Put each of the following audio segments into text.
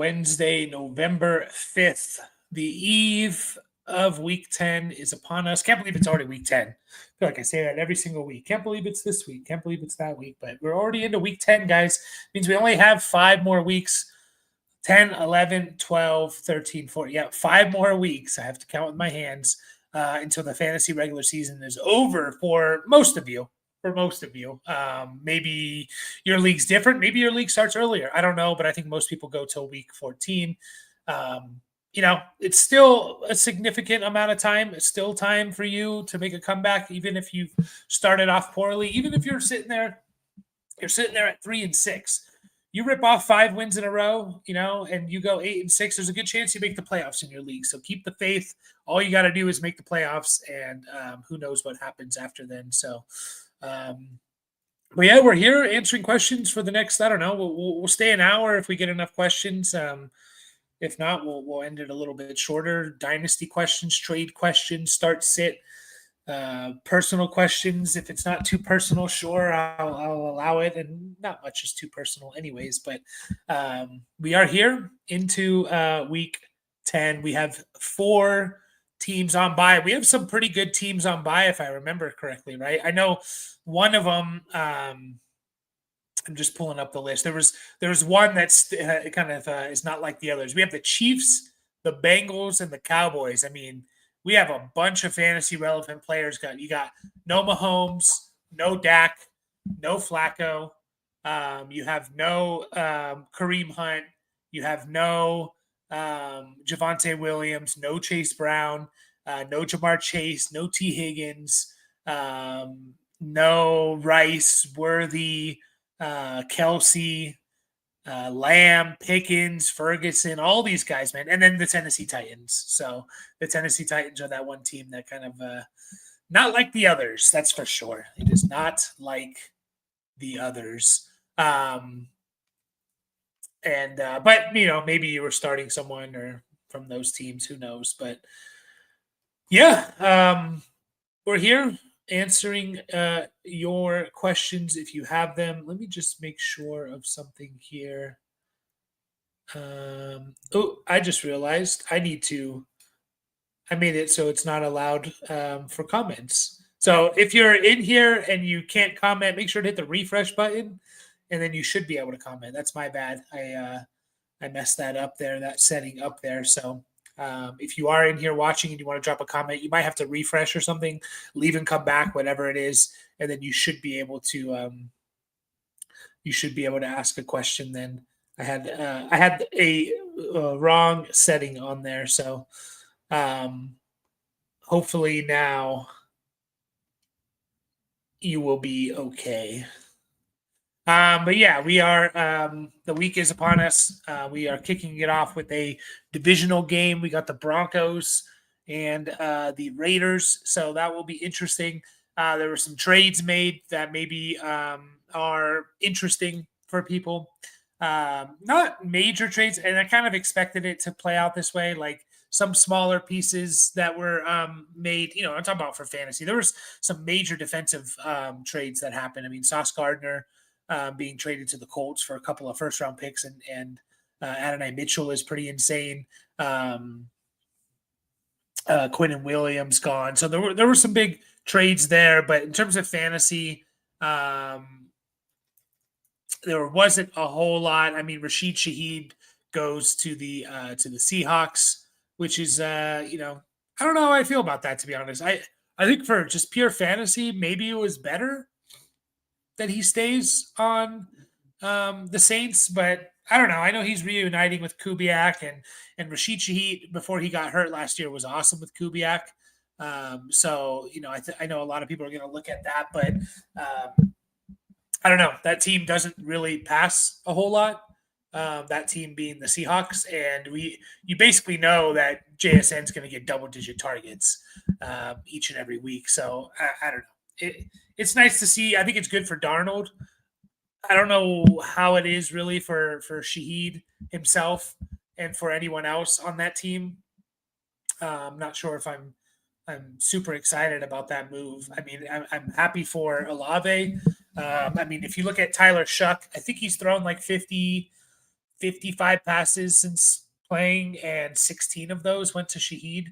Wednesday, November 5th. The eve of week 10 is upon us. Can't believe it's already week 10. I feel like I say that every single week. Can't believe it's this week. Can't believe it's that week. But we're already into week 10, guys. Means we only have 5 more weeks. 10, 11, 12, 13, 14. Yeah, 5 more weeks. I have to count with my hands until the fantasy regular season is over for most of you. Maybe your league's different. Maybe your league starts earlier. I don't know, but I think most people go till week 14. It's still a significant amount of time. It's still time for you to make a comeback, even if you've started off poorly. Even if you're sitting there at 3-6. You rip off 5 wins in a row, and you go 8-6. There's a good chance you make the playoffs in your league. So keep the faith. All you got to do is make the playoffs, and who knows what happens after then. So. But yeah, we're here answering questions for the next, I don't know, we'll stay an hour if we get enough questions. If not, we'll end it a little bit shorter. Dynasty questions, trade questions, start sit, personal questions. If it's not too personal, sure, I'll allow it. And not much is too personal anyways, but we are here into week 10. We have 4 teams on bye. We have some pretty good teams on bye, if I remember correctly, right? I know one of them. I'm just pulling up the list. There was one that's is not like the others. We have the Chiefs, the Bengals, and the Cowboys. I mean, we have a bunch of fantasy relevant players. You got no Mahomes, no Dak, no Flacco. You have no Kareem Hunt. You have no Javonte Williams, no Chase Brown, no Jamar Chase, no T. Higgins, no Rice, Worthy, Kelsey, Lamb, Pickens, Ferguson, all these guys, man. And then the Tennessee Titans. So the Tennessee Titans are that one team that kind of not like the others, that's for sure. It is not like the others. But maybe you were starting someone or from those teams, who knows? But yeah, we're here answering your questions if you have them. Let me just make sure of something here. I just realized I made it so it's not allowed for comments. So if you're in here and you can't comment, make sure to hit the refresh button. And then you should be able to comment. That's my bad. I messed that up there, that setting up there. So if you are in here watching and you want to drop a comment, you might have to refresh or something, leave and come back, whatever it is, and then you should be able to ask a question. Then I had a wrong setting on there, so hopefully now you will be okay. But yeah, we are. The week is upon us. We are kicking it off with a divisional game. We got the Broncos and the Raiders, so that will be interesting. There were some trades made that maybe are interesting for people. Not major trades, and I kind of expected it to play out this way. Like some smaller pieces that were made. I'm talking about for fantasy. There was some major defensive trades that happened. I mean, Sauce Gardner. Being traded to the Colts for a couple of first-round picks, and Adonai Mitchell is pretty insane. Quinnen Williams gone, so there were some big trades there. But in terms of fantasy, there wasn't a whole lot. I mean, Rashid Shaheed goes to the Seahawks, which is I don't know how I feel about that, to be honest. I think for just pure fantasy, maybe it was better that he stays on the Saints, but I don't know. I know he's reuniting with Kubiak, and Rashid Shaheed before he got hurt last year was awesome with Kubiak. So I know a lot of people are going to look at that, but I don't know. That team doesn't really pass a whole lot. That team being the Seahawks, and you basically know that JSN is going to get double-digit targets each and every week. So I don't know. It's nice to see. I think it's good for Darnold. I don't know how it is really for Shaheed himself and for anyone else on that team. I'm not sure if I'm super excited about that move. I mean, I'm happy for Olave. I mean, if you look at Tyler Shuck, I think he's thrown like 50 55 passes since playing, and 16 of those went to Shaheed.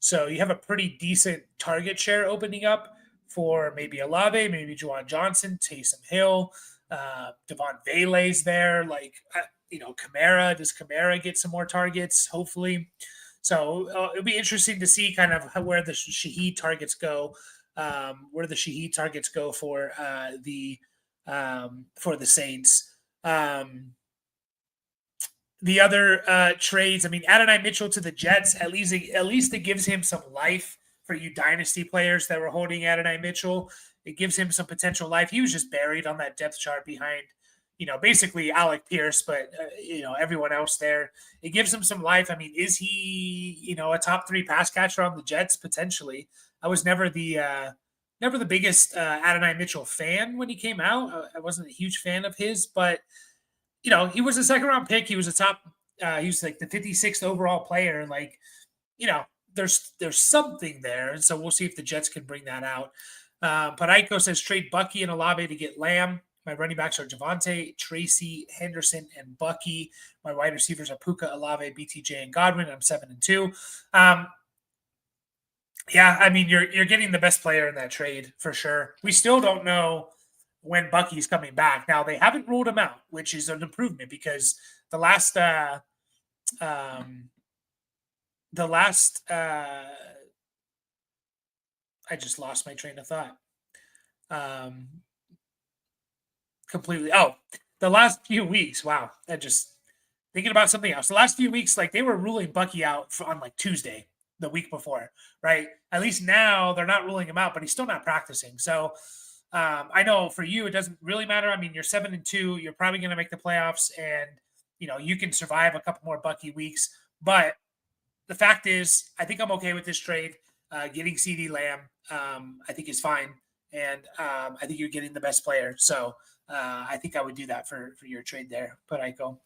So you have a pretty decent target share opening up for maybe Olave, maybe Juwan Johnson, Taysom Hill, Devon Vele's there. Like, Kamara. Does Kamara get some more targets? Hopefully. So it'll be interesting to see kind of where the Shaheed targets go, for the Saints. The other trades, I mean, Adonai Mitchell to the Jets, at least it gives him some life for you dynasty players that were holding Adonai Mitchell. It gives him some potential life. He was just buried on that depth chart behind, basically Alec Pierce, but, everyone else there. It gives him some life. I mean, is he, a top 3 pass catcher on the Jets? Potentially. I was never the biggest Adonai Mitchell fan when he came out. I wasn't a huge fan of his, but he was a second round pick. He was he was like the 56th overall player. Like, there's something there. And so we'll see if the Jets can bring that out. Paraiko says trade Bucky and Olave to get Lamb. My running backs are Javonte, Tracy, Henderson, and Bucky. My wide receivers are Puka, Olave, BTJ, and Godwin. I'm 7-2. Yeah, I mean, you're getting the best player in that trade for sure. We still don't know when Bucky's coming back. Now, they haven't ruled him out, which is an improvement because the last I just lost my train of thought. Completely. Oh, the last few weeks. Wow. Thinking about something else. The last few weeks, like, they were ruling Bucky out on like Tuesday, the week before, right? At least now they're not ruling him out, but he's still not practicing. So I know for you, it doesn't really matter. I mean, you're 7-2. You're probably going to make the playoffs, and you can survive a couple more Bucky weeks. But the fact is, I think I'm okay with this trade. Getting CeeDee Lamb, I think is fine, and I think you're getting the best player. So I think I would do that for your trade there, Paraiko.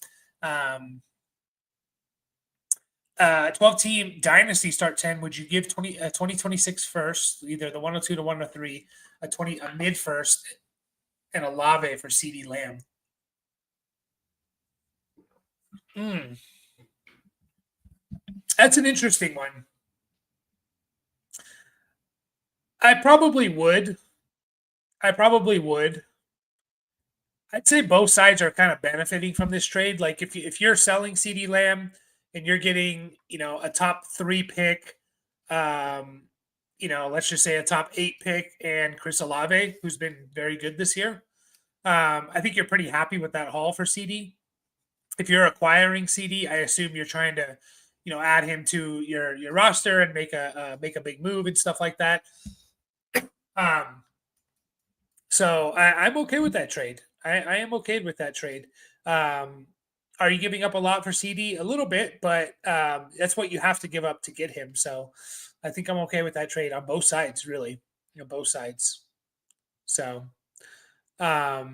12-team dynasty start 10. Would you give 2026 first, either the 102 to 103, a mid first, and a Olave for CeeDee Lamb? That's an interesting one. I probably would. I'd say both sides are kind of benefiting from this trade. Like, if you're selling CeeDee Lamb and you're getting, a top 3 pick, let's just say a top 8 pick and Chris Olave, who's been very good this year. I think you're pretty happy with that haul for CD. If you're acquiring CD, I assume you're trying to, add him to your roster and make a big move and stuff like that. So I'm okay with that trade. I am okay with that trade. Are you giving up a lot for CD? A little bit, but that's what you have to give up to get him. So I think I'm okay with that trade on both sides, really. Both sides. So that's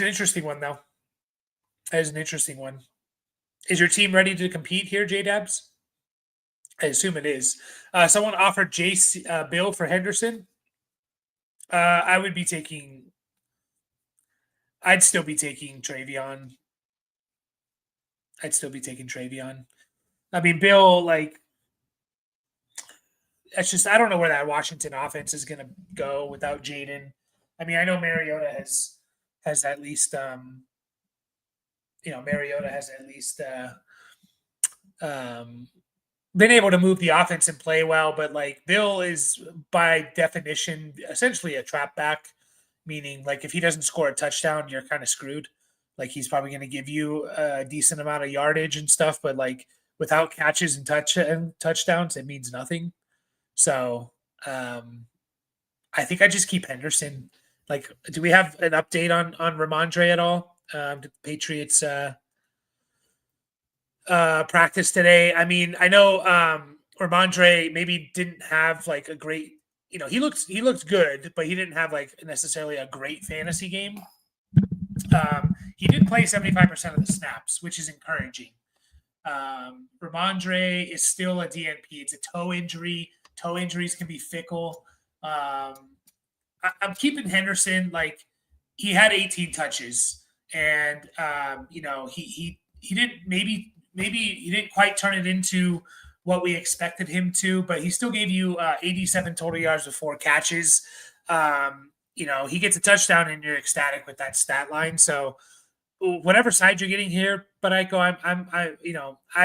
an interesting one, though. That is an interesting one. Is your team ready to compete here, J-Dabs? I assume it is. Someone offered Bill for Henderson. I'd still be taking Travion. I mean, Bill, that's just, I don't know where that Washington offense is going to go without Jaden. I mean, I know Mariota has at least, been able to move the offense and play well, but Bill is by definition essentially a trap back, meaning if he doesn't score a touchdown, you're kind of screwed. He's probably going to give you a decent amount of yardage and stuff, but without catches and touchdowns, it means nothing. So I think I just keep Henderson. Do we have an update on Ramondre at all? Did the Patriots practice today? I mean, I know Ramondre maybe didn't have a great, he looked good, but he didn't have necessarily a great fantasy game. He did play 75% of the snaps, which is encouraging. Ramondre is still a DNP. It's a toe injury. Toe injuries can be fickle. I'm keeping Henderson. He had 18 touches and he didn't maybe he didn't quite turn it into what we expected him to, but he still gave you 87 total yards with 4 catches. He gets a touchdown and you're ecstatic with that stat line. So whatever side you're getting here, but I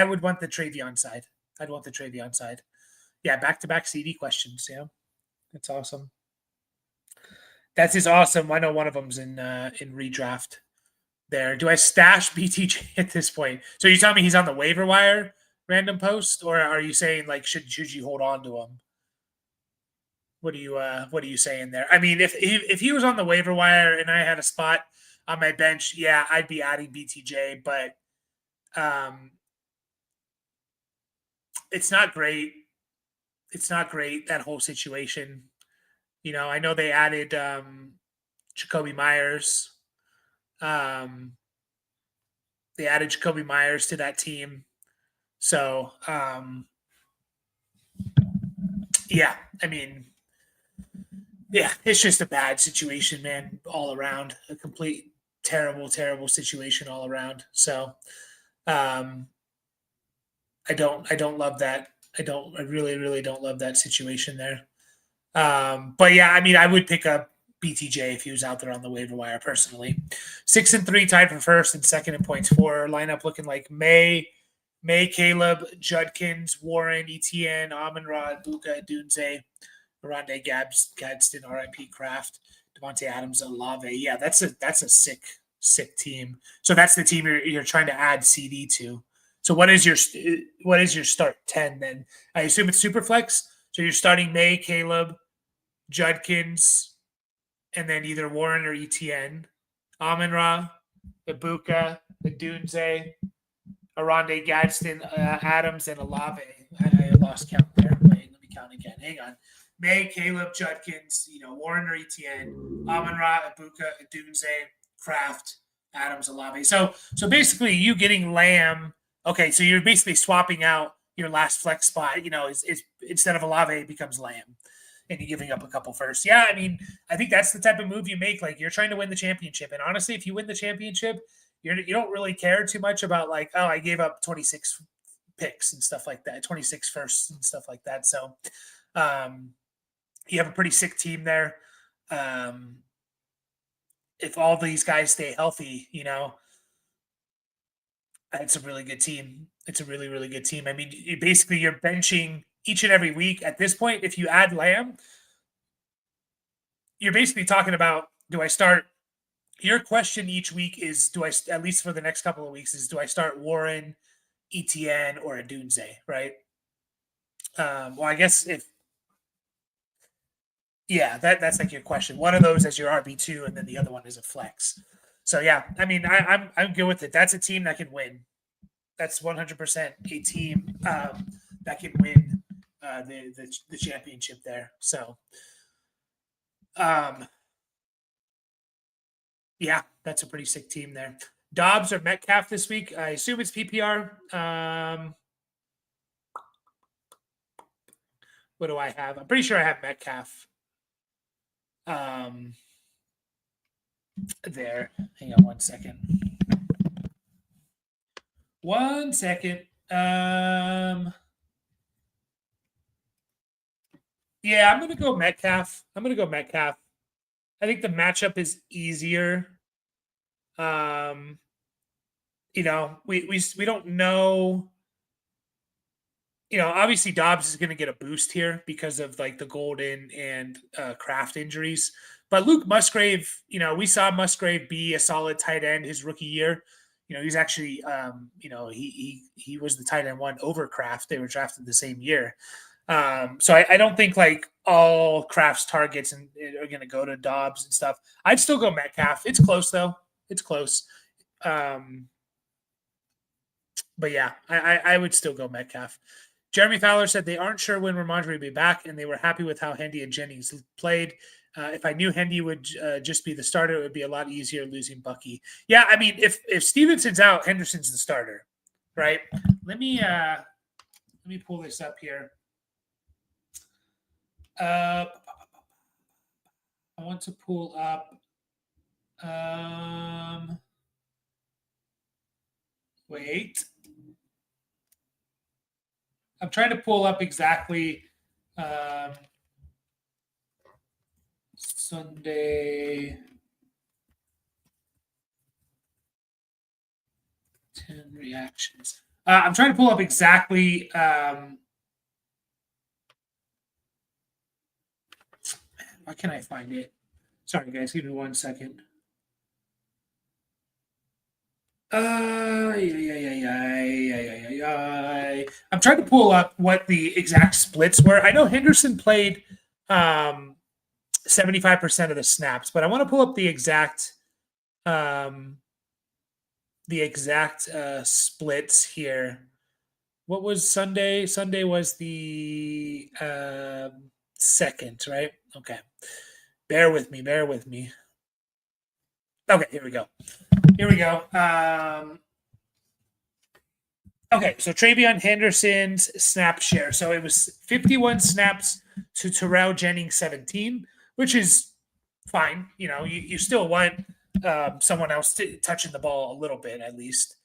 would want the Travion side. I'd want the Travion side. Yeah, back-to-back CD questions. Yeah, that's awesome. That is awesome. I know one of them's in redraft. There, do I stash BTJ at this point? So you tell me he's on the waiver wire random post, or are you saying like should you hold on to him? What are you saying there? I mean, if he was on the waiver wire and I had a spot on my bench, yeah, I'd be adding BTJ, but it's not great. It's not great, that whole situation. I know they added Jakobi Meyers. They added Jakobi Meyers to that team. So, yeah, I mean, yeah, it's just a bad situation, man, all around. A complete terrible, terrible situation all around. So, I don't love that. I really, really don't love that situation there. But yeah, I mean, I would pick up BTJ if he was out there on the waiver wire personally. 6-3 tied for first and second in points for. Lineup looking like May, Caleb, Judkins, Warren, ETN, Amon-Ra, Buka, Dunze, Rondé Gadsden, RIP Kraft, Devontae Adams, Olave. Yeah, that's a sick team. So that's the team you're trying to add CD to. So what is your start 10 then? I assume it's Superflex. So you're starting May, Caleb, Judkins, and then either Warren or ETN, Amon-Ra, Ibuka, Dunze, Rondé Gadsden, Adams, and Olave. I lost count there. Wait, let me count again. Hang on. May, Caleb, Judkins, Warren or ETN, Amon-Ra, Ibuka, Dunze, Kraft, Adams, Olave. So basically you getting Lamb. Okay, so you're basically swapping out your last flex spot, is instead of Olave, it becomes Lamb, and you're giving up a couple first. Yeah, I mean, I think that's the type of move you make. Like, you're trying to win the championship. And honestly, if you win the championship, you don't really care too much about like, oh, I gave up 26 picks and stuff like that, 26 firsts and stuff like that. So you have a pretty sick team there. If all these guys stay healthy, it's a really good team. It's a really, really good team. I mean, you're benching each and every week at this point. If you add Lamb, you're basically talking about, do I start? Your question each week is, at least for the next couple of weeks, is do I start Warren, ETN, or a Dunze, right? Well, I guess that's like your question. One of those as your RB2, and then the other one is a flex. So yeah, I mean, I'm good with it. That's a team that can win. That's 100% a team that can win the championship there. So, yeah, that's a pretty sick team there. Dobbs or Metcalf this week? I assume it's PPR. What do I have? I'm pretty sure I have Metcalf. There. Hang on 1 second. 1 second. Yeah, I'm gonna go Metcalf. I think the matchup is easier. We don't know. Obviously Dobbs is going to get a boost here because of like the Golden and Kraft injuries. But Luke Musgrave, we saw Musgrave be a solid tight end his rookie year. He's actually, he was the tight end one over Kraft. They were drafted the same year. So I don't think like all Kraft's targets are going to go to Dobbs and stuff. I'd still go Metcalf. It's close though. It's close. But yeah, I would still go Metcalf. Jeremy Fowler said they aren't sure when Rhamondre will be back, and they were happy with how Hendy and Jennings played. If I knew Hendy would just be the starter, it would be a lot easier losing Bucky. Yeah, I mean, if Stevenson's out, Henderson's the starter, right? Let me pull this up here. I want to pull up. Wait. I'm trying to pull up exactly Sunday 10 reactions. I'm trying to pull up exactly. Why can't I find it? Sorry, guys. Give me 1 second. I'm trying to pull up what the exact splits were. I know Henderson played 75% of the snaps, but I want to pull up the exact splits here. What was Sunday? Sunday was the second, right? Okay. Bear with me. Okay, here we go. Okay, so TreVeyon Henderson's snap share. So it was 51 snaps to Terrell Jennings 17, which is fine. You still want someone else touching the ball a little bit at least.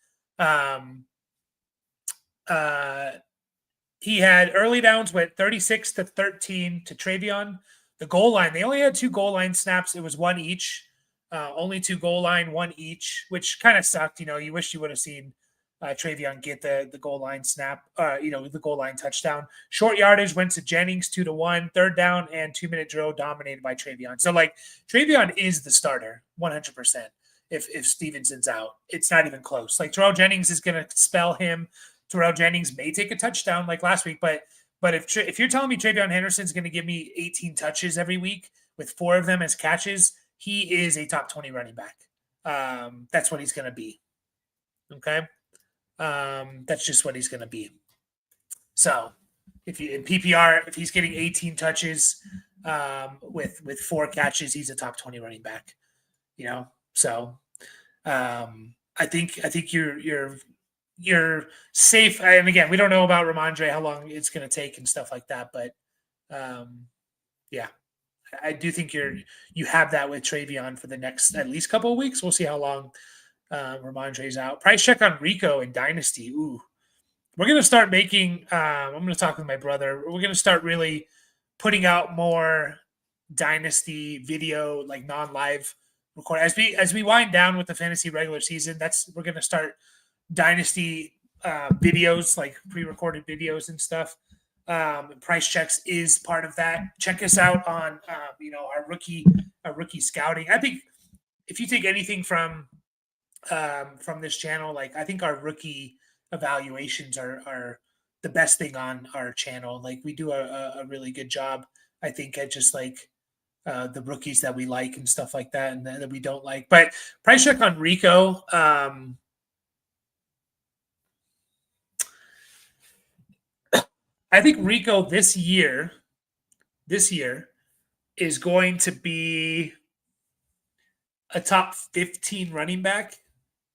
He had early downs went 36-13 to TreVeyon. The goal line, they only had 2 goal line snaps. It was 1 each. Only 2 goal line, 1 each, which kind of sucked. You wish you would have seen TreVeyon get the goal line snap, the goal line touchdown. Short yardage went to Jennings 2-1. Third down and 2-minute drill dominated by TreVeyon. So TreVeyon is the starter 100%. If Stevenson's out, it's not even close. Terrell Jennings is going to spell him. Terrell Jennings may take a touchdown like last week, but if you're telling me TreVeyon Henderson's going to give me 18 touches every week with 4 of them as catches, he is a top 20 running back. That's what he's going to be. Okay. That's just what he's going to be. So if you in PPR, if he's getting 18 touches with 4 catches, he's a top 20 running back. So I think you're safe. And again, we don't know about Ramondre, how long it's going to take and stuff like that. But yeah, I do think you have that with TreVeyon for the next at least couple of weeks. We'll see how long Ramondre's out. Price check on Rico in Dynasty. Ooh, we're going to start making. I'm going to talk with my brother. We're going to start really putting out more Dynasty video, like non-live record as we wind down with the fantasy regular season. We're going to start Dynasty videos, like pre-recorded videos and stuff. Price checks is part of that. Check us out on our rookie scouting. I think if you take anything from this channel, I think our rookie evaluations are the best thing on our channel. We do a really good job, I think, at just the rookies that we like and stuff like that, and that we don't like. But price check on Rico. I think Rico this year is going to be a top 15 running back,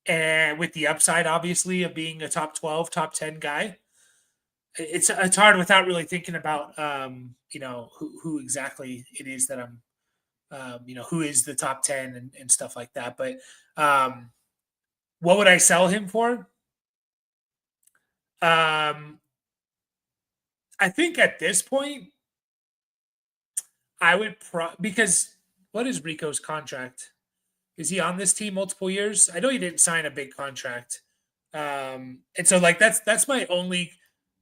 and with the upside, obviously, of being a top 12, top 10 guy. It's hard without really thinking about who exactly it is that I'm who is the top 10 and stuff like that. But what would I sell him for? I think at this point, I would because what is Rico's contract? Is he on this team multiple years? I know he didn't sign a big contract, and so that's my only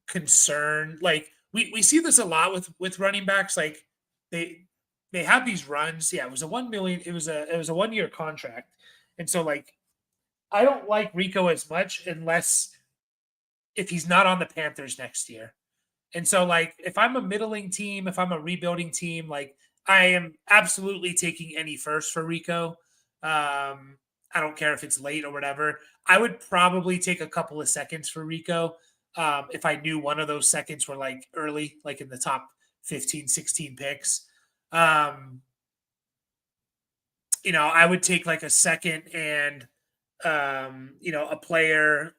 concern. We see this a lot with running backs. They have these runs. Yeah, it was a 1 million. It was a 1-year contract, and so I don't like Rico as much unless if he's not on the Panthers next year. And so, if I'm a middling team, if I'm a rebuilding team, I am absolutely taking any first for Rico. I don't care if it's late or whatever. I would probably take a couple of seconds for Rico if I knew one of those seconds were early, in the top 15, 16 picks. I would take a second and, a player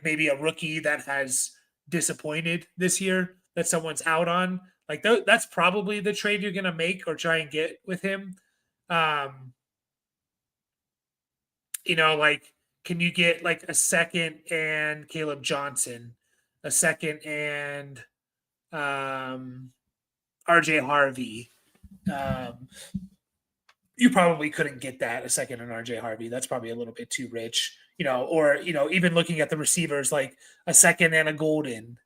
maybe a rookie that has disappointed this year that someone's out on. That's probably the trade you're going to make or try and get with him. can you get like a second and Caleb Johnson, a second and RJ Harvey? You probably couldn't get that, a second and RJ Harvey. That's probably a little bit too rich, or even looking at the receivers, like a second and a Golden,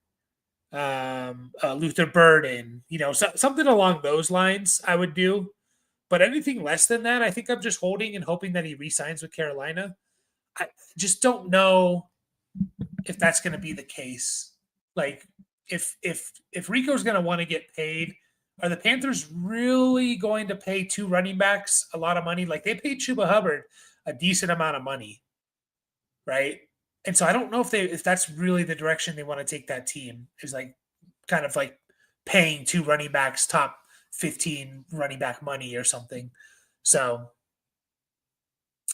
Luther Burden, something along those lines I would do. But anything less than that, I think I'm just holding and hoping that he re-signs with Carolina. I just don't know if that's going to be the case. Like, if Rico's going to want to get paid, are the Panthers really going to pay two running backs a lot of money? Like, they paid Chuba Hubbard a decent amount of money, right? And so I don't know if that's really the direction they want to take that team, is like kind of like paying two running backs top 15 running back money or something. So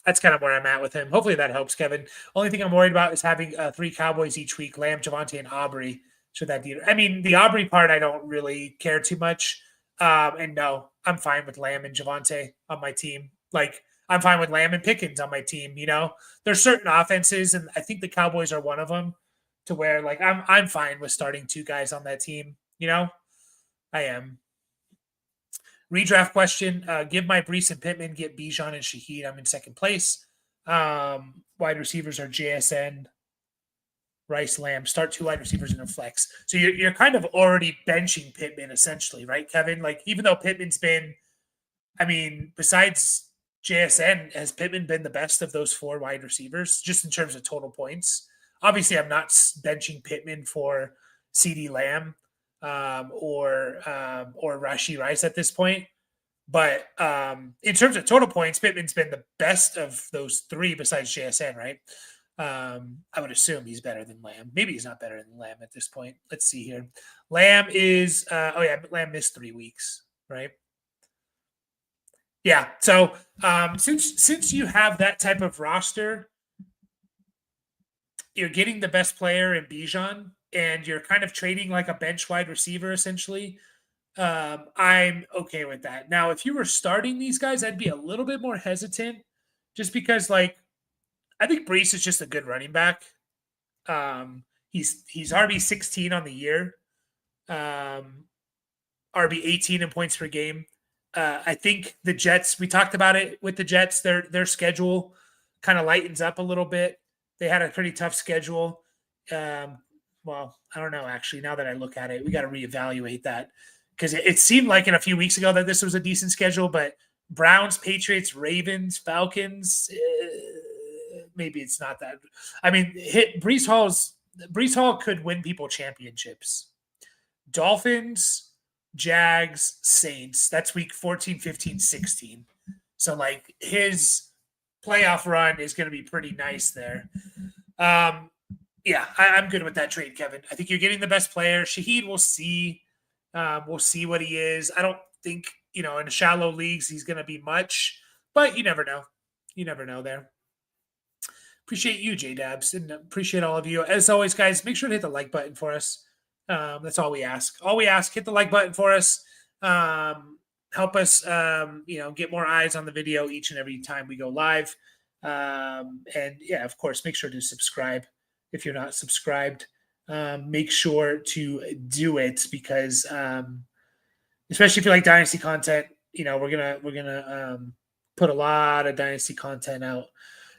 that's kind of where I'm at with him. Hopefully that helps, Kevin. Only thing I'm worried about is having three Cowboys each week: Lamb, Javonte, and Aubrey. Should that be? I mean, the Aubrey part I don't really care too much. And no, I'm fine with Lamb and Javonte on my team. Like, I'm fine with Lamb and Pickens on my team. There's certain offenses, and I think the Cowboys are one of them, to where like I'm fine with starting two guys on that team. I am. Redraft question: give my Brees and Pittman, get Bijan and Shaheed. I'm in second place. Wide receivers are JSN, Rice, Lamb. Start two wide receivers in a flex. So you're kind of already benching Pittman essentially, right, Kevin? Like, even though Pittman's been, I mean, besides JSN, has Pittman been the best of those four wide receivers just in terms of total points? Obviously, I'm not benching Pittman for CeeDee Lamb or Rashee Rice at this point. But in terms of total points, Pittman's been the best of those three besides JSN, right? I would assume he's better than Lamb. Maybe he's not better than Lamb at this point. Let's see here. Lamb is, Lamb missed 3 weeks, right? Yeah. So since you have that type of roster, you're getting the best player in Bijan, and you're kind of trading like a bench wide receiver essentially. I'm okay with that. Now, if you were starting these guys, I'd be a little bit more hesitant, just because, like, I think Brees is just a good running back. He's RB 16 on the year, RB 18 in points per game. I think the Jets, we talked about it with the Jets, their schedule kind of lightens up a little bit. They had a pretty tough schedule. Well, I don't know, actually, now that I look at it, we got to reevaluate that, because it seemed like in a few weeks ago that this was a decent schedule, but Browns, Patriots, Ravens, Falcons, maybe it's not that. I mean, Brees Hall could win people championships. Dolphins, Jags, Saints. That's week 14, 15, 16. So, like, his playoff run is going to be pretty nice there. Yeah, I'm good with that trade, Kevin. I think you're getting the best player. Shaheed, we'll see. We'll see what he is. I don't think, in shallow leagues he's going to be much, but you never know. You never know there. Appreciate you, J-Dabs, and appreciate all of you. As always, guys, make sure to hit the like button for us. That's all we ask. All we ask, hit the like button for us. Help us, get more eyes on the video each and every time we go live. And yeah, of course, make sure to subscribe if you're not subscribed. Make sure to do it, because especially if you like Dynasty content, we're gonna put a lot of Dynasty content out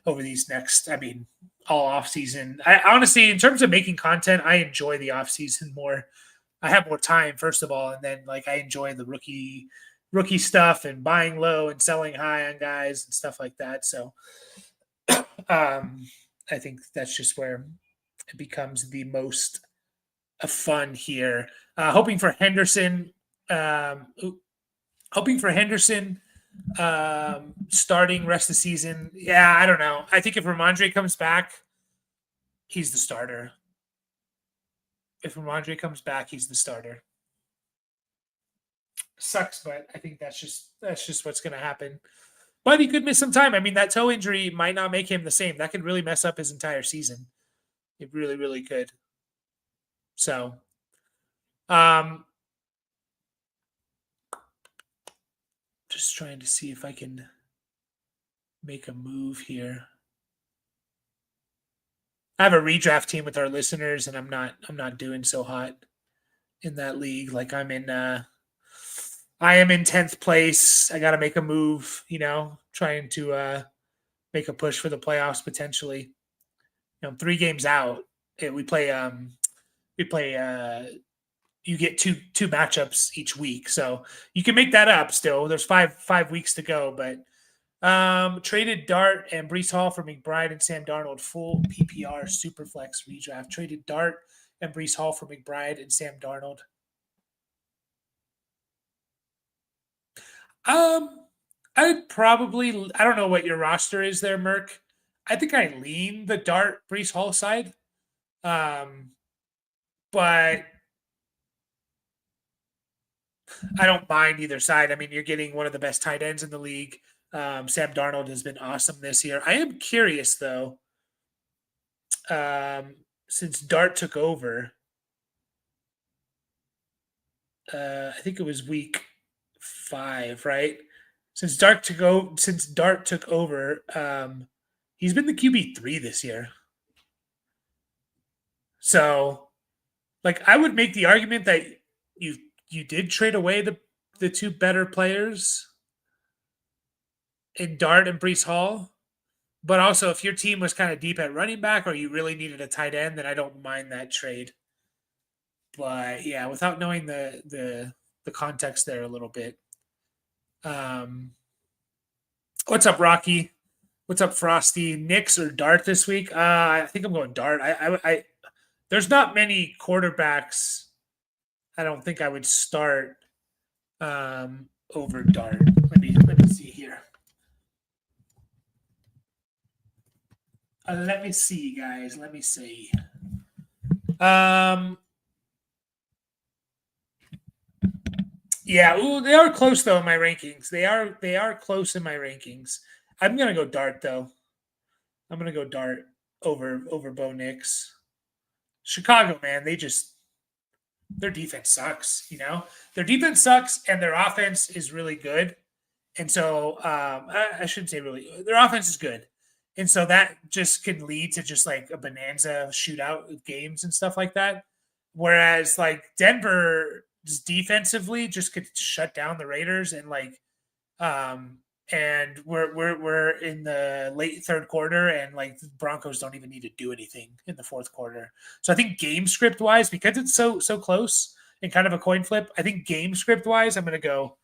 over these next, all off season. I honestly, in terms of making content, I enjoy the off season more. I have more time, first of all, and then like I enjoy the rookie stuff and buying low and selling high on guys and stuff like that. So I think that's just where it becomes the most fun here. Hoping for Henderson. Starting rest of the season. Yeah, I don't know. I think if Ramondre comes back, he's the starter. If Ramondre comes back, he's the starter. Sucks, but I think that's just what's going to happen. But he could miss some time. I mean, that toe injury might not make him the same. That could really mess up his entire season. It really, really could. So, just trying to see if I can make a move here. I have a redraft team with our listeners, and I'm not doing so hot in that league. Like I am in 10th place. I got to make a move. Trying to make a push for the playoffs potentially. 3 games out. We play. We play. You get two matchups each week, so you can make that up. Still, there's five weeks to go, but traded Dart and Brees Hall for McBride and Sam Darnold, full PPR Superflex redraft. Traded Dart and Brees Hall for McBride and Sam Darnold. I'd probably, I don't know what your roster is there, Merc. I think I lean the Dart Brees Hall side. But I don't mind either side. I mean, you're getting one of the best tight ends in the league. Sam Darnold has been awesome this year. I am curious though, since Dart took over. I think it was week 5, right? Since Dart took over, he's been the QB3 this year. So, like, I would make the argument that you did trade away the 2 better players in Dart and Brees Hall. But also, if your team was kind of deep at running back or you really needed a tight end, then I don't mind that trade. But yeah, without knowing the context there a little bit. What's up, Rocky? What's up, Frosty? Knicks or Dart this week? I think I'm going Dart. I there's not many quarterbacks. I don't think I would start over Dart. Let me see here. Let me see, guys. Let me see. Yeah, ooh, they are close though in my rankings. They are close in my rankings. I'm gonna go Dart though. I'm gonna go Dart over Bo Nix. Chicago, man, their defense sucks. Their defense sucks and their offense is really good. And so I shouldn't say really. Their offense is good, and so that just can lead to just like a bonanza shootout of games and stuff like that. Whereas like Denver just defensively just could shut down the Raiders and we're in the late third quarter and like the Broncos don't even need to do anything in the fourth quarter. So I think game script wise, because it's so close and kind of a coin flip, I think game script wise, I'm gonna go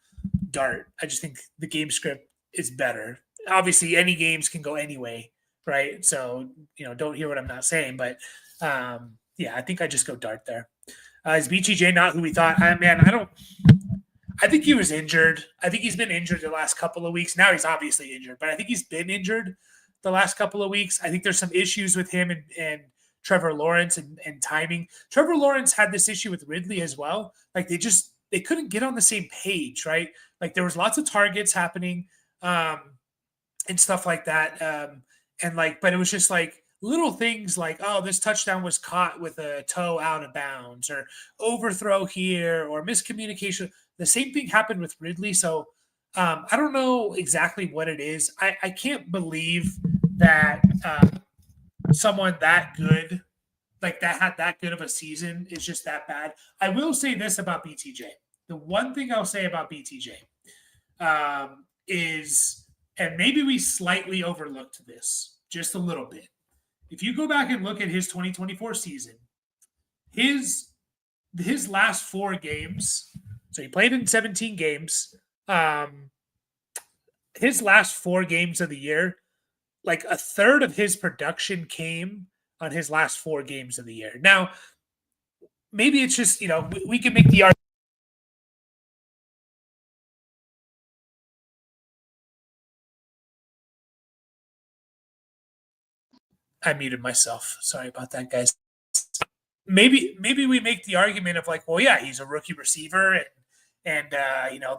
Dart. I just think the game script is better. Obviously, any games can go anyway, right? So don't hear what I'm not saying, but yeah, I think I just go Dart there. Is BTJ not who we thought? I think he was injured. I think he's been injured the last couple of weeks. Now he's obviously injured, but I think he's been injured the last couple of weeks. I think there's some issues with him and Trevor Lawrence and timing. Trevor Lawrence had this issue with Ridley as well. Like they couldn't get on the same page, right? Like there was lots of targets happening and stuff like that. But it was just like little things like, oh, this touchdown was caught with a toe out of bounds or overthrow here or miscommunication. The same thing happened with Ridley. So I don't know exactly what it is. I can't believe that someone that good, like that had that good of a season is just that bad. I will say this about BTJ. The one thing I'll say about BTJ is, and maybe we slightly overlooked this just a little bit. If you go back and look at his 2024 season, his last 4 games, so he played in 17 games. His last 4 games of the year, like a third of his production came on his last 4 games of the year. Now, maybe it's just, we can make the argument. I muted myself. Sorry about that, guys. Maybe we make the argument of like, well, yeah, he's a rookie receiver, and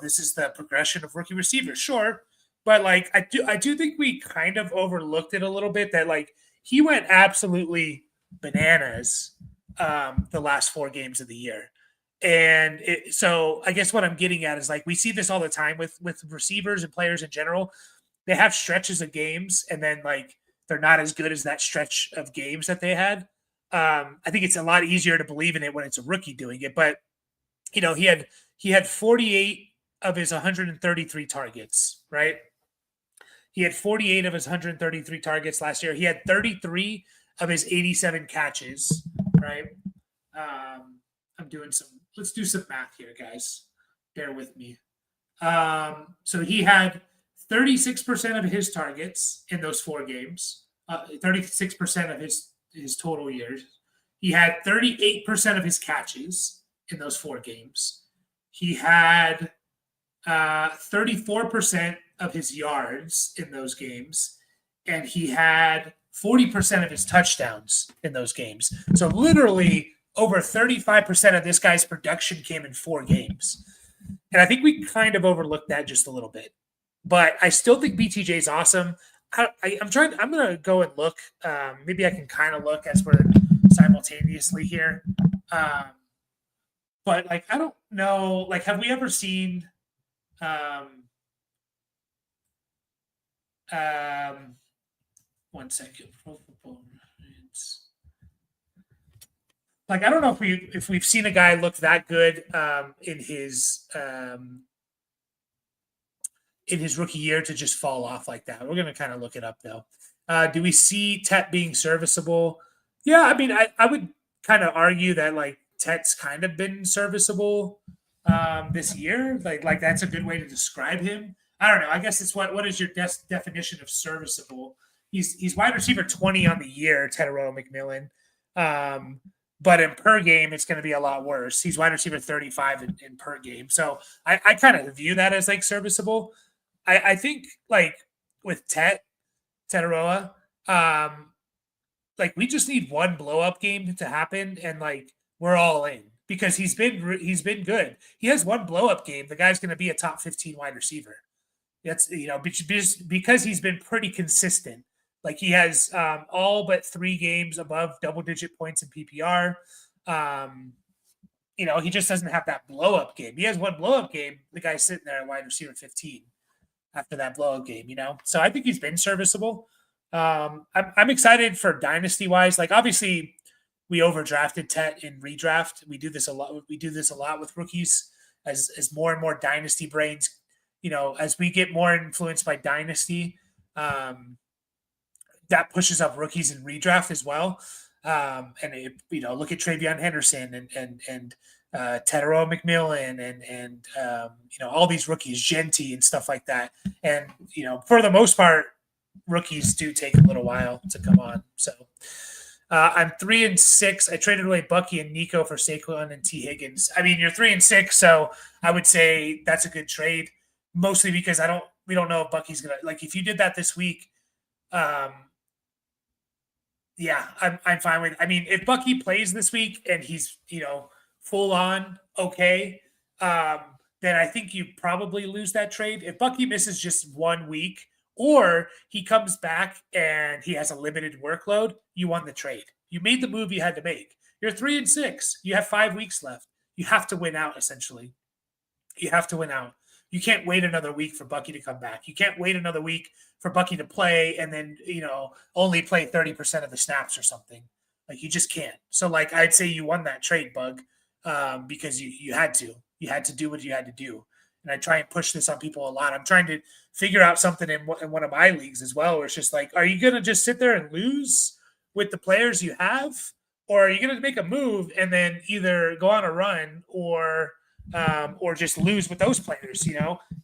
this is the progression of rookie receivers, sure, but like I do think we kind of overlooked it a little bit that like he went absolutely bananas the last 4 games of the year, and so I guess what I'm getting at is like we see this all the time with receivers and players in general. They have stretches of games, and then like they're not as good as that stretch of games that they had. I think it's a lot easier to believe in it when it's a rookie doing it. But he had 48 of his 133 targets, right? He had 48 of his 133 targets last year. He had 33 of his 87 catches, right? Let's do some math here, guys. Bear with me. So he had 36% of his targets in those 4 games, 36% of his total years. He had 38% of his catches in those 4 games. He had 34% of his yards in those games, and he had 40% of his touchdowns in those games. So literally over 35% of this guy's production came in 4 games. And I think we kind of overlooked that just a little bit. But I still think BTJ is awesome. I'm going to go and look. Maybe I can kind of look as we're simultaneously here. But like, I don't know. Like, have we ever seen one second. Like, I don't know if we've seen a guy look that good in his rookie year to just fall off like that. We're gonna kind of look it up though. Do we see Tet being serviceable? Yeah, I mean, I would kind of argue that like Tet's kind of been serviceable this year. Like that's a good way to describe him. I don't know. I guess it's what is your definition of serviceable? He's wide receiver 20 on the year, Tetairoa McMillan. But in per game, it's going to be a lot worse. He's wide receiver 35 in per game. So I kind of view that as like serviceable. I think like with Tetairoa, like we just need one blow up game to happen, and like we're all in because he's been good. He has one blow up game. The guy's going to be a top 15 wide receiver. That's because he's been pretty consistent. Like he has all but 3 games above double-digit points in PPR. He just doesn't have that blow-up game. He has one blow-up game. The guy's sitting there at wide receiver 15 after that blow-up game. So I think he's been serviceable. I'm excited for dynasty-wise. Like obviously, we overdrafted Tet in redraft. We do this a lot. We do this a lot with rookies as more and more dynasty brains. As we get more influenced by dynasty. That pushes up rookies in redraft as well. Look at TreVeyon Henderson and Tetairoa McMillan and all these rookies, Genty and stuff like that. And, for the most part, rookies do take a little while to come on. So I'm 3-6. I traded away Bucky and Nico for Saquon and T. Higgins. I mean, you're 3-6, so I would say that's a good trade, mostly because we don't know if Bucky's going to, like, if you did that this week, yeah, I'm fine with it. I mean, if Bucky plays this week and he's, full on okay, then I think you probably lose that trade. If Bucky misses just 1 week or he comes back and he has a limited workload, you won the trade. You made the move you had to make. You're 3-6. You have 5 weeks left. You have to win out, essentially. You have to win out. You can't wait another week for Bucky to come back. You can't wait another week for Bucky to play and then, only play 30% of the snaps or something. Like, you just can't. So, like, I'd say you won that trade, Bug, because you had to. You had to do what you had to do. And I try and push this on people a lot. I'm trying to figure out something in one of my leagues as well, where it's just like, are you going to just sit there and lose with the players you have? Or are you going to make a move and then either go on a run or just lose with those players,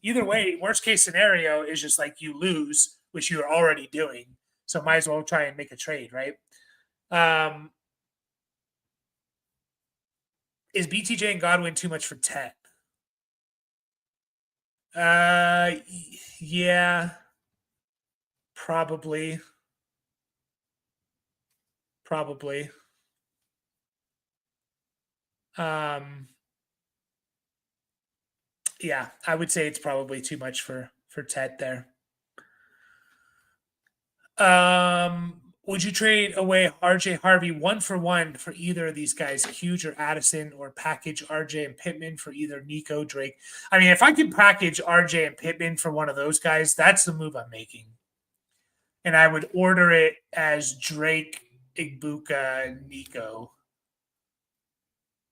Either way, worst case scenario is just like you lose, which you're already doing. So might as well try and make a trade, right? Is BTJ and Godwin too much for Tet? Yeah. Probably. Yeah, I would say it's probably too much for Tet there. Would you trade away RJ Harvey 1-for-1 for either of these guys, Huge or Addison, or package RJ and Pittman for either Nico, Drake? I mean, if I could package RJ and Pittman for one of those guys, that's the move I'm making. and I would order it as Drake, Igbuka, Nico.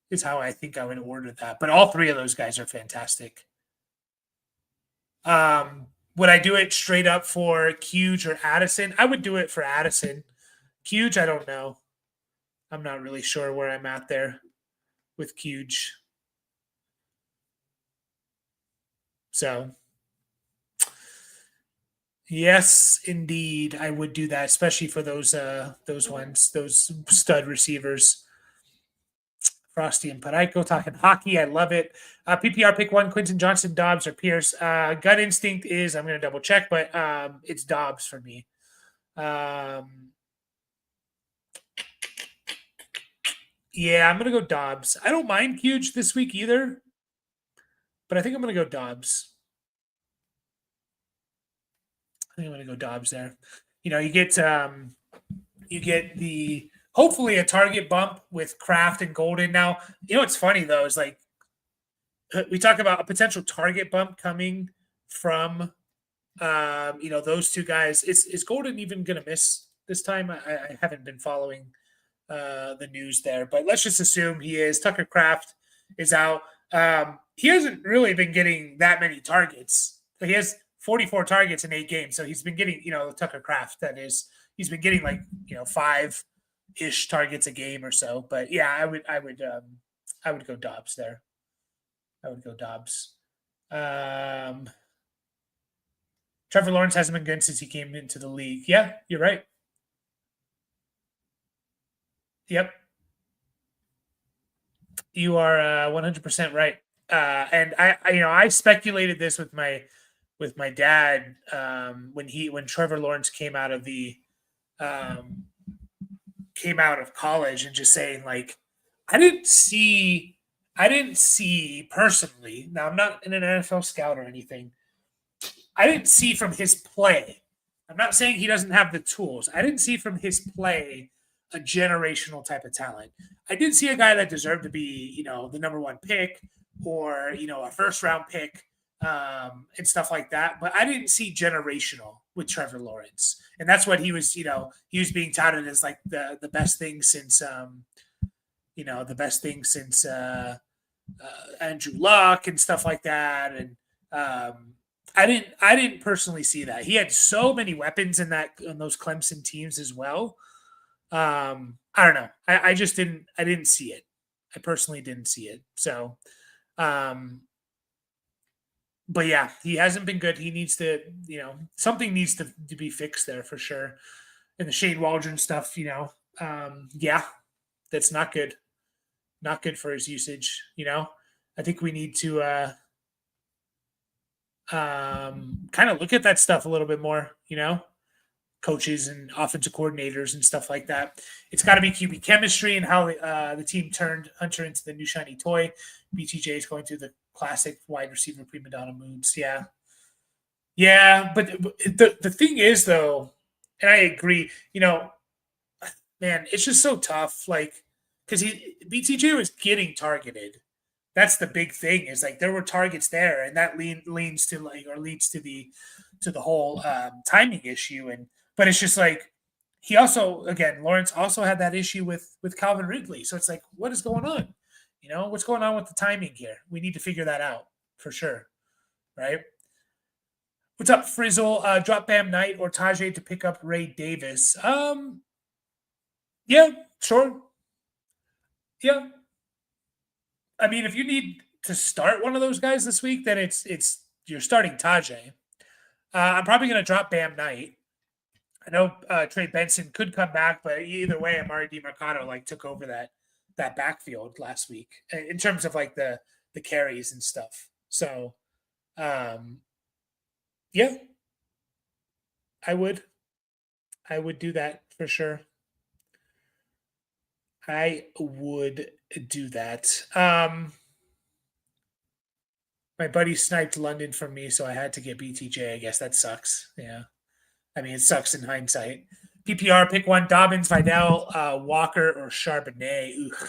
Is how I think I would order that. But all three of those guys are fantastic. Would I do it straight up for Huge or Addison? I would do it for Addison. Huge, I don't know. I'm not really sure where I'm at there with Huge. So, yes, indeed, I would do that, especially for those ones, those stud receivers. Frosty and Parayko talking hockey. I love it. PPR pick one, Quentin Johnson, Dobbs, or Pierce. Gut instinct is I'm going to double check, but it's Dobbs for me. Yeah, I'm going to go Dobbs. I don't mind Huge this week either, but I think I'm going to go Dobbs. I think I'm going to go Dobbs there. You know, you get the hopefully a target bump with Kraft and Golden. Now, you know what's funny though is like we talk about a potential target bump coming from those two guys. Is Golden even going to miss this time? I haven't been following the news there, but let's just assume he is. Tucker Kraft is out. He hasn't really been getting that many targets. He has 44 targets in 8 games, so he's been getting Tucker Kraft. That is, he's been getting like 5-ish targets a game or so. But yeah, I would go Dobbs there. I would go Dobbs. Trevor Lawrence hasn't been good since he came into the league. Yeah, you're right. Yep. You are 100% right. And I speculated this with my dad when Trevor Lawrence came out of college, and just saying like I didn't see personally. Now I'm not an NFL scout or anything. I didn't see from his play. I'm not saying he doesn't have the tools. I didn't see from his play a generational type of talent. I did see a guy that deserved to be, the number one pick or, a first round pick and stuff like that. But I didn't see generational with Trevor Lawrence. And that's what he was, he was being touted as like the best thing since, Andrew Luck and stuff like that. And I didn't personally see that. He had so many weapons in those Clemson teams as well. I don't know. I just didn't see it. I personally didn't see it. So, but yeah, he hasn't been good. He needs to, something needs to be fixed there for sure. And the Shane Waldron stuff, yeah, that's not good. Not good for his usage. I think we need to kind of look at that stuff a little bit more. Coaches and offensive coordinators and stuff like that. It's got to be QB chemistry and how the team turned Hunter into the new shiny toy. BTJ is going through the classic wide receiver prima donna moods. Yeah. Yeah. But the thing is, though, and I agree, man, it's just so tough. Like, because BTJ was getting targeted. That's the big thing is like there were targets there, and that leads to the whole timing issue. But it's just like he also, again, Lawrence also had that issue with Calvin Ridley. So it's like, what is going on? What's going on with the timing here? We need to figure that out for sure. Right. What's up, Frizzle? Drop Bam Knight or Tajay to pick up Ray Davis. Yeah, sure. Yeah. I mean, if you need to start one of those guys this week, then it's you're starting Tajay. I'm probably going to drop Bam Knight. I know Trey Benson could come back, but either way, Amari DiMercado took over that backfield last week in terms of like the carries and stuff. So, yeah, I would do that for sure. I would do that. My buddy sniped London from me, so I had to get BTJ. I guess that sucks. Yeah. I mean, it sucks in hindsight. PPR, pick one. Dobbins, Vidal, Walker, or Charbonnet. Ugh.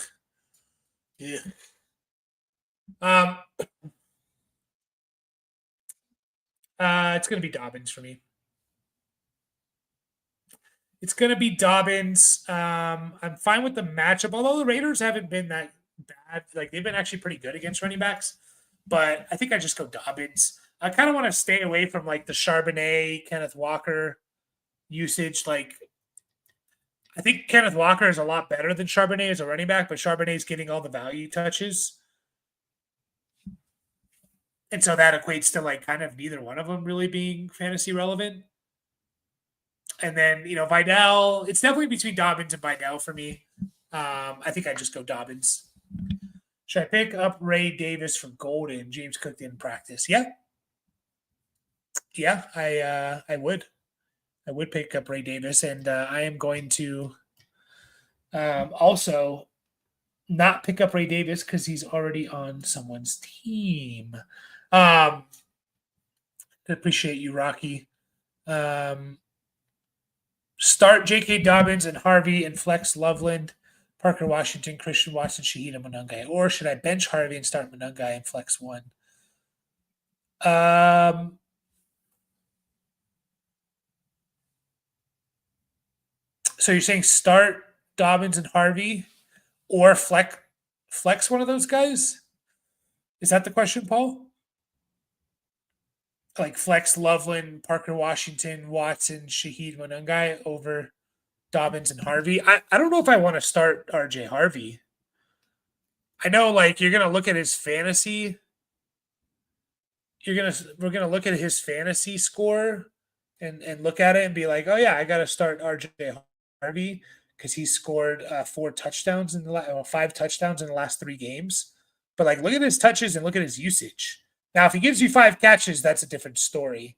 Yeah. It's going to be Dobbins for me. It's going to be Dobbins. I'm fine with the matchup, although the Raiders haven't been that bad. Like they've been actually pretty good against running backs, but I think I just go Dobbins. I kind of want to stay away from like the Charbonnet, Kenneth Walker usage. Like I think Kenneth Walker is a lot better than Charbonnet as a running back, but Charbonnet is getting all the value touches. And so that equates to like kind of neither one of them really being fantasy relevant. And then, Vidal, it's definitely between Dobbins and Vidal for me. I think I just go Dobbins. Should I pick up Ray Davis for Golden? James Cook didn't practice. Yeah. Yeah, I would. I would pick up Ray Davis, and I am going to also not pick up Ray Davis because he's already on someone's team. Appreciate you, Rocky. Start J.K. Dobbins and Harvey and flex Loveland, Parker Washington, Christian Watson, Shaheed, and Monangai. Or should I bench Harvey and start Monangai and flex one? So you're saying start Dobbins and Harvey or flex one of those guys? Is that the question, Paul? Like flex Loveland, Parker Washington, Watson, Shaheed Monangai over Dobbins and Harvey. I don't know if I want to start RJ Harvey. I know like you're gonna look at his fantasy. We're gonna look at his fantasy score and look at it and be like, oh yeah, I gotta start RJ Harvey because he scored 4 touchdowns in the 5 touchdowns in the last 3 games. But like look at his touches and look at his usage. Now, if he gives you 5 catches, that's a different story.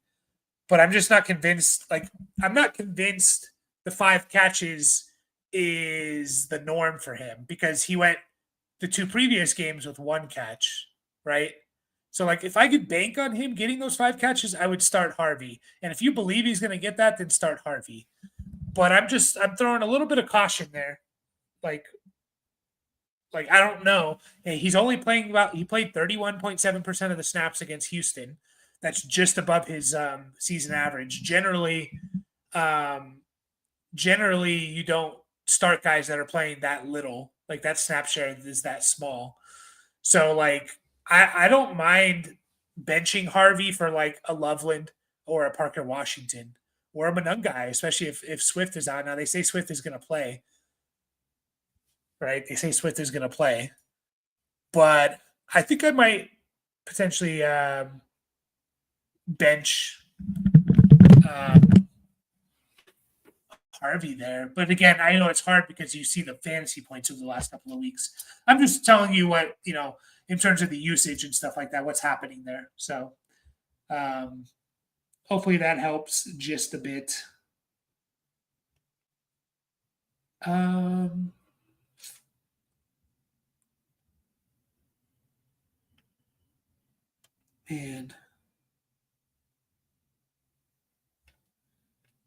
But I'm just not convinced. Like, I'm not convinced the 5 catches is the norm for him because he went the 2 previous games with 1 catch, right? So, like, if I could bank on him getting those 5 catches, I would start Harvey. And if you believe he's going to get that, then start Harvey. But I'm throwing a little bit of caution there. Like I don't know. He's only playing he played 31.7% of the snaps against Houston. That's just above his season average. Generally, you don't start guys that are playing that little. Like that snap share is that small. So like I don't mind benching Harvey for like a Loveland or a Parker Washington or a Monangai, especially if Swift is out. Now they say Swift is going to play. Right? They say Swift is going to play. But I think I might potentially bench Harvey there. But again, I know it's hard because you see the fantasy points over the last couple of weeks. I'm just telling you what, in terms of the usage and stuff like that, what's happening there. So hopefully that helps just a bit.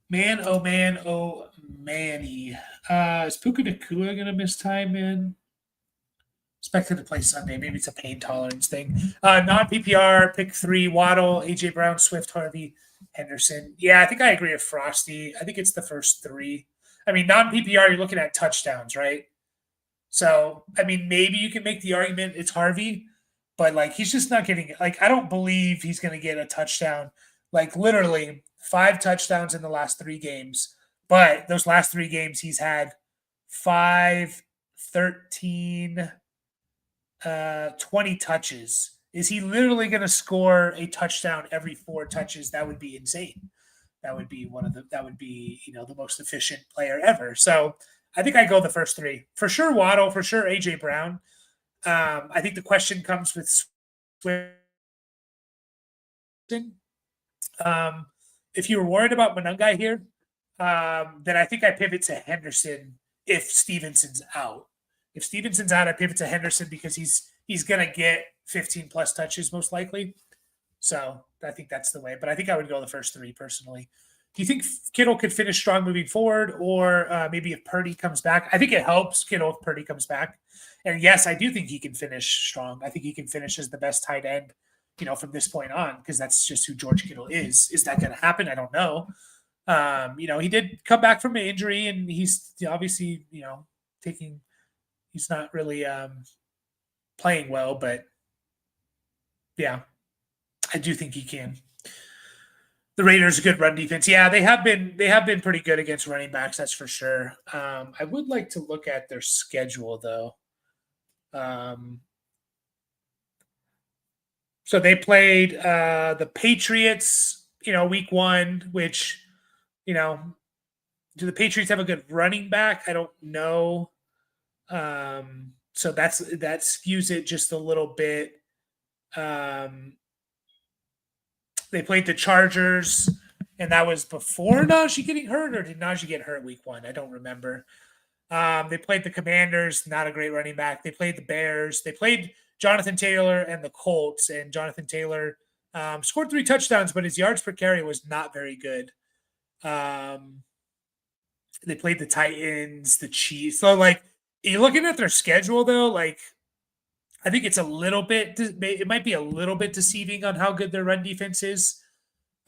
Man, oh Manny. Is Puka Nacua gonna miss time, man? Expected to play Sunday. Maybe it's a pain tolerance thing. Non PPR, pick 3, Waddle, AJ Brown, Swift, Harvey, Henderson. Yeah, I think I agree with Frosty. I think it's the first 3. I mean, non PPR, you're looking at touchdowns, right? So, I mean, maybe you can make the argument it's Harvey, but like he's just not getting like I don't believe he's going to get a touchdown. Like literally 5 touchdowns in the last 3 games. But those last 3 games he's had 5, 13, 20 touches. Is he literally going to score a touchdown every 4 touches? That would be insane. That would be the most efficient player ever. So I think I go the first 3 for sure. Waddle, for sure. AJ Brown. I think the question comes with Swift. If you were worried about Monangai here, then I think I pivot to Henderson if Stevenson's out. If Stevenson's out, I pivot to Henderson because he's going to get 15 plus touches most likely. So I think that's the way. But I think I would go the first 3 personally. Do you think Kittle could finish strong moving forward, or maybe if Purdy comes back? I think it helps Kittle if Purdy comes back. And yes, I do think he can finish strong. I think he can finish as the best tight end, from this point on, because that's just who George Kittle is. Is that going to happen? I don't know. He did come back from an injury, and he's obviously, he's not really playing well, but yeah, I do think he can. The Raiders a good run defense. Yeah, they have been pretty good against running backs, that's for sure. I would like to look at their schedule though. So they played the Patriots, week 1, which, you know, do the Patriots have a good running back? I don't know. So that skews it just a little bit. They played the Chargers, and that was before Najee getting hurt, or did Najee get hurt week 1? I don't remember. They played the Commanders, not a great running back. They played the Bears. They played Jonathan Taylor and the Colts, and Jonathan Taylor scored 3 touchdowns, but his yards per carry was not very good. They played the Titans, the Chiefs. So, you're looking at their schedule, though, I think it's a little bit, it might be a little bit deceiving on how good their run defense is.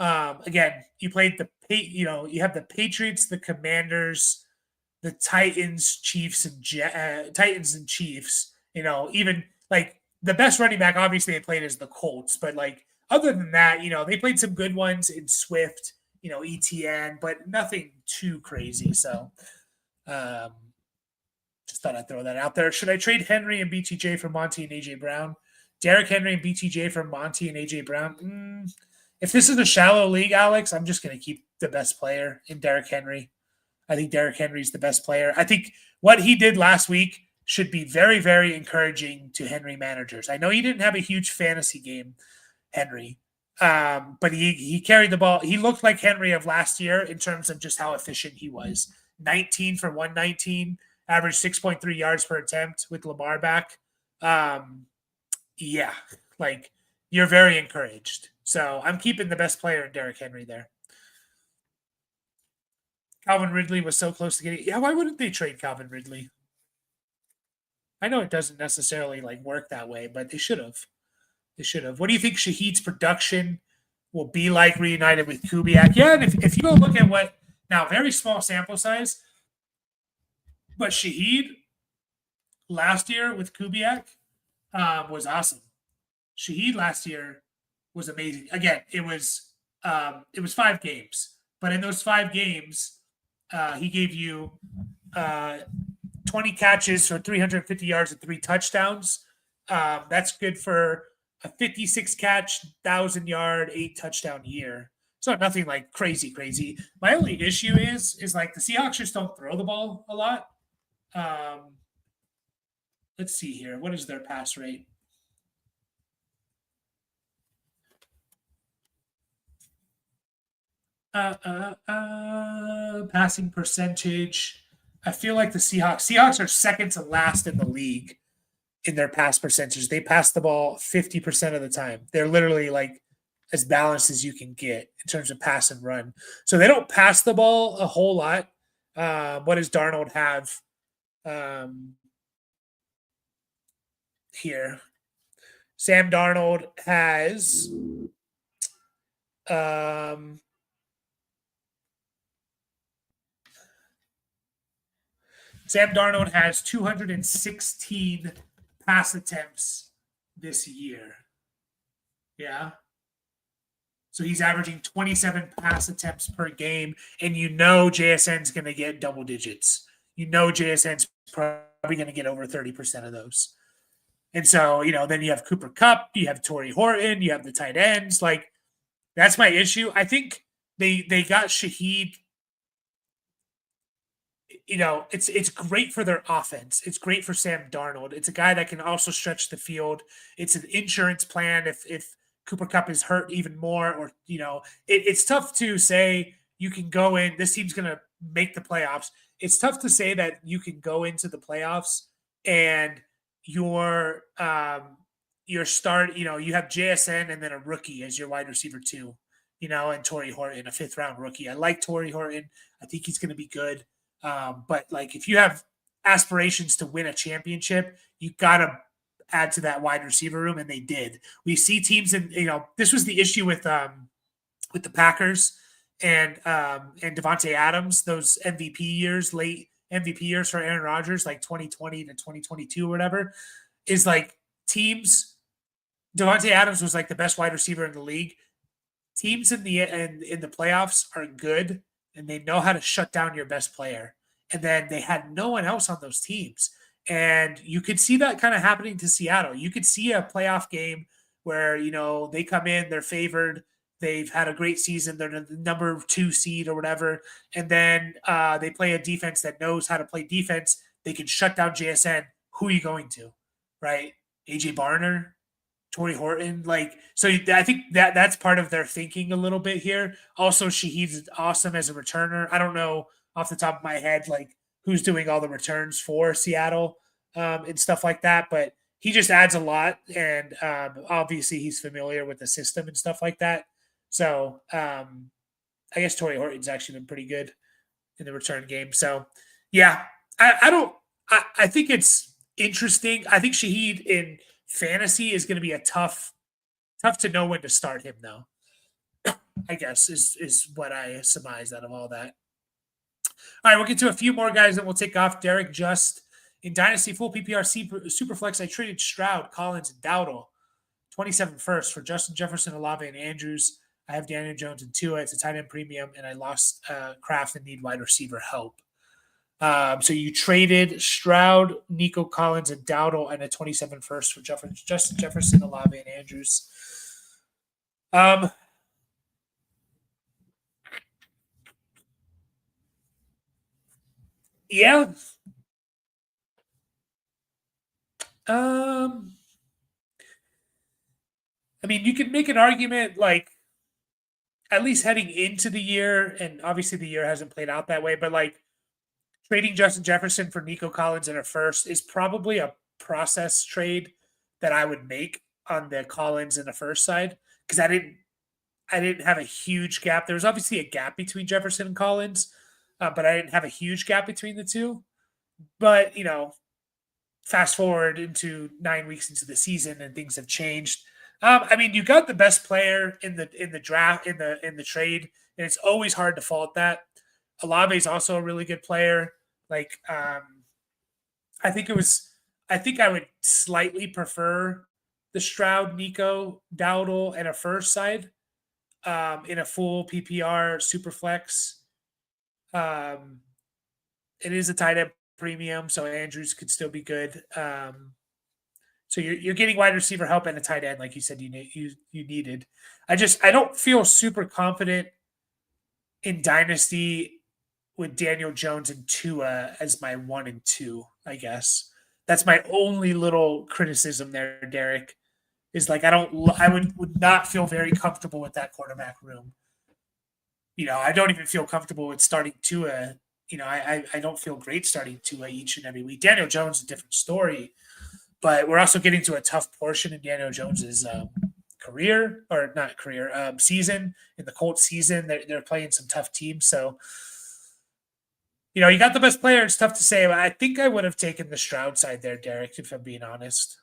Again, you played you have the Patriots, the Commanders, the Titans, Chiefs, and Titans and Chiefs. Even the best running back, obviously, they played is the Colts, but other than that, they played some good ones in Swift, ETN, but nothing too crazy. So, just thought I'd throw that out there. Should I trade Henry and BTJ for Monty and AJ Brown? Derrick Henry and BTJ for Monty and AJ Brown? If this is a shallow league, Alex, I'm just going to keep the best player in Derrick Henry. I think Derrick Henry's the best player. I think what he did last week should be very, very encouraging to Henry managers. I know he didn't have a huge fantasy game, Henry, but he carried the ball. He looked like Henry of last year in terms of just how efficient he was. 19 for 119. Average 6.3 yards per attempt with Lamar back. You're very encouraged. So I'm keeping the best player in Derrick Henry there. Calvin Ridley was so close to getting. Yeah, why wouldn't they trade Calvin Ridley? I know it doesn't necessarily work that way, but they should have. They should have. What do you think Shaheed's production will be like reunited with Kubiak? Yeah, and if you go look at what now, very small sample size. But Shaheed last year with Kubiak was awesome. Shaheed last year was amazing. Again, it was 5 games, but in those 5 games, he gave you 20 catches for 350 yards and 3 touchdowns. That's good for a 56 catch, 1,000-yard, 8 touchdown year. So nothing crazy. My only issue is the Seahawks just don't throw the ball a lot. Let's see here. What is their pass rate? Passing percentage. I feel like the Seahawks are second to last in the league in their pass percentage. They pass the ball 50% of the time. They're literally as balanced as you can get in terms of pass and run. So they don't pass the ball a whole lot. What does Darnold have? Here, Sam Darnold has Sam Darnold has 216 pass attempts this year. Yeah. So he's averaging 27 pass attempts per game, and JSN's going to get double digits. JSN's probably going to get over 30% of those. And so, then you have Cooper Kupp, you have Torrey Horton, you have the tight ends. That's my issue. I think they got Shaheed. It's great for their offense. It's great for Sam Darnold. It's a guy that can also stretch the field. It's an insurance plan if Cooper Kupp is hurt even more, or it's tough to say you can go in. This team's going to make the playoffs. It's tough to say that you can go into the playoffs and your start. You have JSN and then a rookie as your wide receiver too. And Torrey Horton, a 5th-round rookie. I like Torrey Horton. I think he's going to be good. But if you have aspirations to win a championship, you got to add to that wide receiver room, and they did. We see teams, and this was the issue with the Packers and Devontae Adams, those MVP years, late MVP years for Aaron Rodgers, like 2020 to 2022 or whatever, is like teams. Devontae Adams was like the best wide receiver in the league. Teams in the playoffs are good and they know how to shut down your best player. And then they had no one else on those teams. And you could see that kind of happening to Seattle. You could see a playoff game where, they come in, they're favored, they've had a great season, they're the number 2 seed or whatever. And then they play a defense that knows how to play defense. They can shut down JSN. Who are you going to? Right? AJ Barner, Torrey Horton, so I think that's part of their thinking a little bit here. Also, Shaheed's awesome as a returner. I don't know off the top of my head who's doing all the returns for Seattle and stuff like that, but he just adds a lot, and obviously he's familiar with the system and stuff like that. So I guess Torrey Horton's actually been pretty good in the return game. So yeah, I think it's interesting. I think Shaheed in fantasy is going to be a tough to know when to start him though. I guess is what I surmise out of all that. All right, we'll get to a few more guys and we'll take off. Derek Just in Dynasty full PPR Superflex. I traded Stroud, Collins, and Dowdle 27 first for Justin Jefferson, Olave, and Andrews. I have Daniel Jones and Tua. It's a tight end premium, and I lost Kraft and need wide receiver help. So you traded Stroud, Nico Collins, and Dowdle, and a 27 first for Justin Jefferson, Olave, and Andrews. Yeah. I mean, you could make an argument at least heading into the year, and obviously the year hasn't played out that way, but trading Justin Jefferson for Nico Collins in a first is probably a process trade that I would make on the Collins in the first side, because I didn't have a huge gap. There was obviously a gap between Jefferson and Collins, but I didn't have a huge gap between the two. But fast forward into 9 weeks into the season and things have changed. I mean, you got the best player in the draft in the trade, and it's always hard to fault that. Olave is also a really good player. I think I would slightly prefer the Stroud, Nico, Dowdle, and a first side in a full PPR Superflex. It is a tight end premium, so Andrews could still be good. So you're getting wide receiver help and a tight end, like you said you needed. I don't feel super confident in Dynasty with Daniel Jones and Tua as my 1 and 2. I guess that's my only little criticism there, Derek. Is I would not feel very comfortable with that quarterback room. I don't even feel comfortable with starting Tua. I don't feel great starting Tua each and every week. Daniel Jones is a different story. But we're also getting to a tough portion in Daniel Jones's season. In the Colts season, they're playing some tough teams. So, you got the best player. It's tough to say. But I think I would have taken the Stroud side there, Derek, if I'm being honest.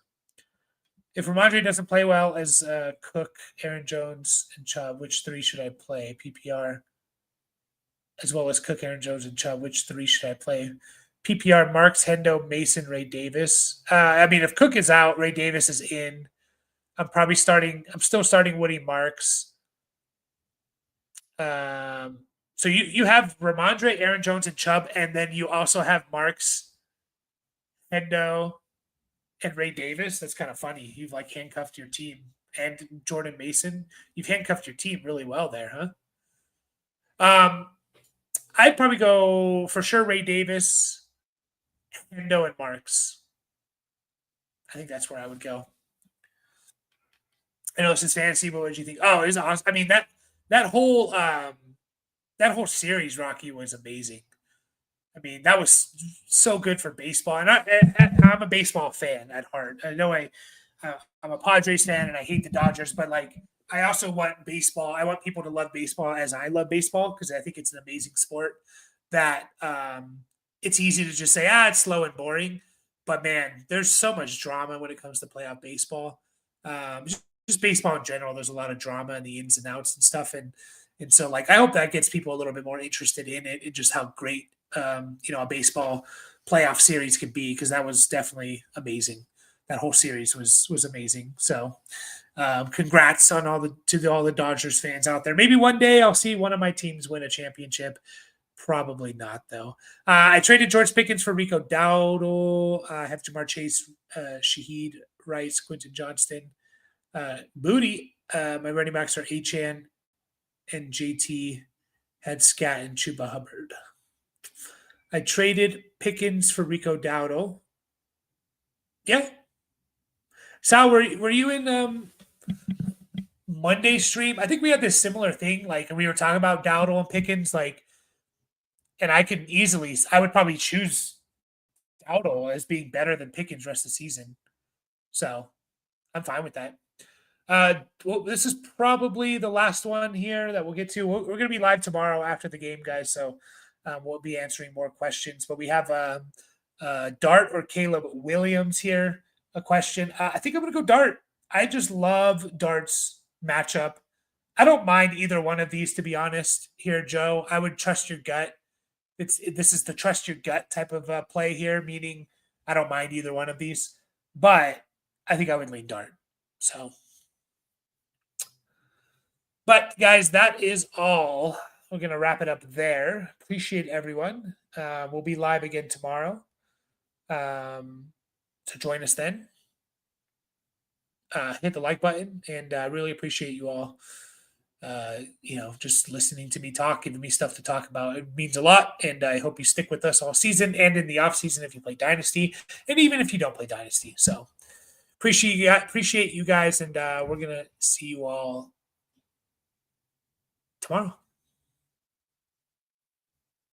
If Ramondre doesn't play well as Cook, Aaron Jones, and Chubb, which 3 should I play? PPR, as well as Cook, Aaron Jones, and Chubb, which 3 should I play? PPR, Marks, Hendo, Mason, Ray Davis. I mean, if Cook is out, Ray Davis is in. I'm still starting Woody Marks. So you have Ramondre, Aaron Jones, and Chubb, and then you also have Marks, Hendo, and Ray Davis. That's kind of funny. You've handcuffed your team, and Jordan Mason. You've handcuffed your team really well there, huh? I'd probably go for sure Ray Davis, Hendo, and Marks. I think that's where I would go. I know this is fantasy, but what did you think? Oh, it is awesome. I mean, that whole series, Rocky, was amazing. I mean, that was so good for baseball, and I'm a baseball fan at heart. I know I'm a Padres fan, and I hate the Dodgers, but I also want baseball. I want people to love baseball as I love baseball, because I think it's an amazing sport that it's easy to just say, it's slow and boring. But man, there's so much drama when it comes to playoff baseball. Just baseball in general, there's a lot of drama and the ins and outs and stuff. And And so, like, I hope that gets people a little bit more interested in it and just how great, a baseball playoff series could be, because that was definitely amazing. That whole series was amazing. So, congrats on all the Dodgers fans out there. Maybe one day I'll see one of my teams win a championship. Probably not, though. I traded George Pickens for Rico Dowdle. I have Jamar Chase, Shaheed Rice, Quentin Johnston, Moody. My running backs are Achan and JT, had Scat and Chuba Hubbard. I traded Pickens for Rico Dowdle. Yeah. Sal, were you in Monday stream? I think we had this similar thing, like, and we were talking about Dowdle and Pickens, like, and I would probably choose Dowdle as being better than Pickens rest of the season. So I'm fine with that. Well, this is probably the last one here that we'll get to. We're going to be live tomorrow after the game, guys. So we'll be answering more questions. But we have Dart or Caleb Williams here. A question. I think I'm going to go Dart. I just love Dart's matchup. I don't mind either one of these, to be honest. Here, Joe, I would trust your gut. This is the trust your gut type of play here, meaning I don't mind either one of these, but I think I would lean Dart. So. But, guys, that is all. We're going to wrap it up there. Appreciate everyone. We'll be live again tomorrow. So join us then. Hit the like button, and I really appreciate you all, just listening to me talk, giving me stuff to talk about. It means a lot, and I hope you stick with us all season and in the off season if you play Dynasty, and even if you don't play Dynasty. So appreciate you guys, and we're going to see you all tomorrow.